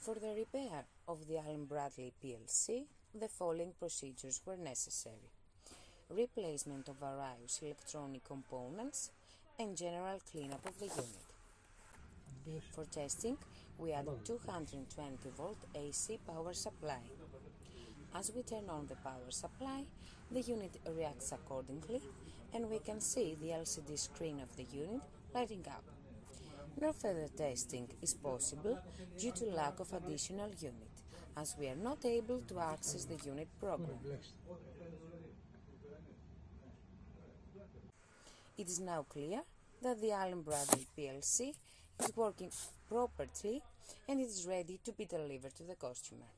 For the repair of the Allen-Bradley PLC, the following procedures were necessary: replacement of various electronic components and general cleanup of the unit. For testing, we added 220-volt AC power supply. As we turn on the power supply, the unit reacts accordingly, and we can see the LCD screen of the unit lighting up. No further testing is possible due to lack of additional unit, as we are not able to access the unit program. It is now clear that the Allen-Bradley PLC is working properly and it is ready to be delivered to the customer.